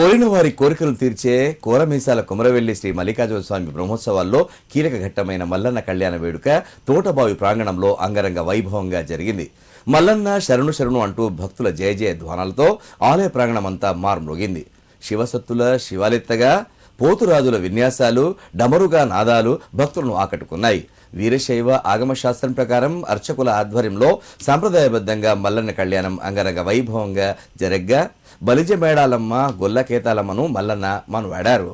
కోరిన వారి కోరికలు తీర్చే కోరమీసాల కుమరవెల్లి శ్రీ మల్లికార్జున స్వామి బ్రహ్మోత్సవాల్లో కీలక ఘట్టమైన మల్లన్న కళ్యాణ వేడుక తోటబావి ప్రాంగణంలో అంగరంగ వైభవంగా జరిగింది. మల్లన్న శరణు శరణు అంటూ భక్తుల జయ జయ ధ్వానాలతో ఆలయ ప్రాంగణమంతా మార్మోగింది. శివసత్తుల శివాలెత్తగా పోతురాజుల విన్యాసాలు, డమరుగా నాదాలు భక్తులను ఆకట్టుకున్నాయి. వీరశైవ ఆగమశాస్త్రం ప్రకారం అర్చకుల ఆధ్వర్యంలో సాంప్రదాయబద్ధంగా మల్లన్న కళ్యాణం అంగరంగ వైభవంగా జరగ్గా బలిజ మేడాలమ్మ గొల్లకేతాలమ్మను మల్లన్న మనువాడారు.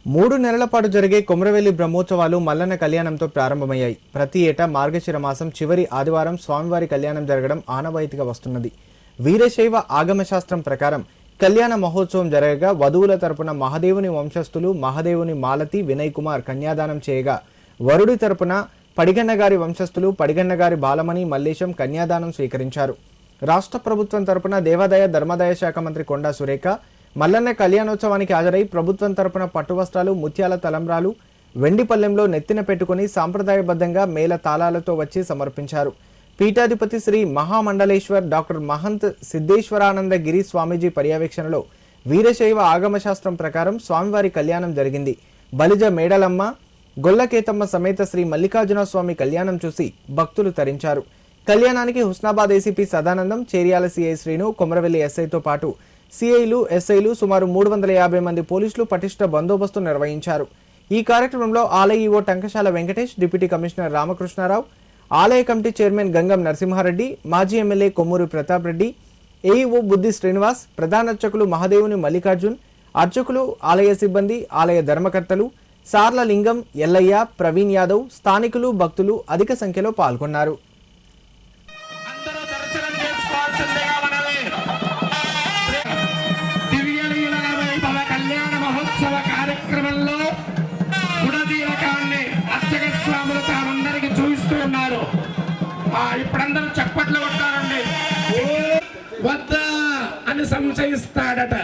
3 నెలల పాటు జరిగే కొమరవెల్లి బ్రహ్మోత్సవాలు మల్లన్న కళ్యాణంతో ప్రారంభమయ్యాయి. ప్రతి ఏటా మార్గశిర మాసం చివరి ఆదివారం స్వామివారి కళ్యాణం జరగడం ఆనవాయితీగా వస్తున్నది. వీరశైవ ఆగమశాస్త్రం ప్రకారం కళ్యాణ మహోత్సవం జరగగా వధువుల తరపున మహాదేవుని వంశస్థులు మహాదేవుని మాలతి వినయ్ కుమార్ కన్యాదానం చేయగా, వరుడి తరపున పడిగన్నగారి వంశస్థులు పడిగన్నగారి బాలమణి మల్లేశం కన్యాదానం స్వీకరించారు. రాష్ట్ర ప్రభుత్వం తరపున దేవాదాయ ధర్మాదాయ శాఖ మంత్రి కొండా సురేఖ మల్లన్న కళ్యాణోత్సవానికి హాజరై ప్రభుత్వం తరపున పట్టు వస్త్రాలు, ముత్యాల తలంబ్రాలు వెండి పల్లెంలో నెత్తిన పెట్టుకుని సాంప్రదాయబద్ధంగా మేళ తాళాలతో వచ్చి సమర్పించారు. పీఠాధిపతి శ్రీ మహామండలేశ్వర్ డాక్టర్ మహంత్ సిద్ధేశ్వరానంద గిరి స్వామీజీ పర్యవేక్షణలో వీరశైవ ఆగమశాస్త్రం ప్రకారం స్వామివారి కళ్యాణం జరిగింది. బలిజ మేడలమ్మ గొల్లకేతమ్మ సమేత శ్రీ మల్లికార్జున స్వామి కళ్యాణం చూసి భక్తులు తరించారు. కళ్యాణానికి హుస్నాబాద్ ఏసీపీ సదానందం, చేర్యాల సిఐ శ్రీను, కొమరవెల్లి ఎస్ఐతో పాటు సిఐలు, ఎస్ఐలు సుమారు 350 మంది పోలీసులు పటిష్ట బందోబస్తు నిర్వహించారు. ఈ కార్యక్రమంలో ఆలయ EO టంకశాల Venkatesh, deputy commissioner Ramakrishna Rao, ఆలయ కమిటీ చైర్మన్ గంగం నరసింహారెడ్డి, మాజీ ఎమ్మెల్యే కొమ్మూరి ప్రతాప్ రెడ్డి, ఏఈఓ బుద్ధి శ్రీనివాస్, ప్రధాన అర్చకులు మహాదేవుని మల్లికార్జున్, అర్చకులు, ఆలయ సిబ్బంది, ఆలయ ధర్మకర్తలు సార్ల లింగం, ఎల్లయ్య, ప్రవీణ్ యాదవ్, స్థానికులు, భక్తులు అధిక సంఖ్యలో పాల్గొన్నారు. కార్యక్రమంలో గుణదీలకాన్ని అర్చక స్వాములు తామందరికి చూపిస్తూ ఉన్నారు. ఇప్పుడందరూ చప్పట్లు కొట్టారండి. వద్దా అని సంశయిస్తాడట.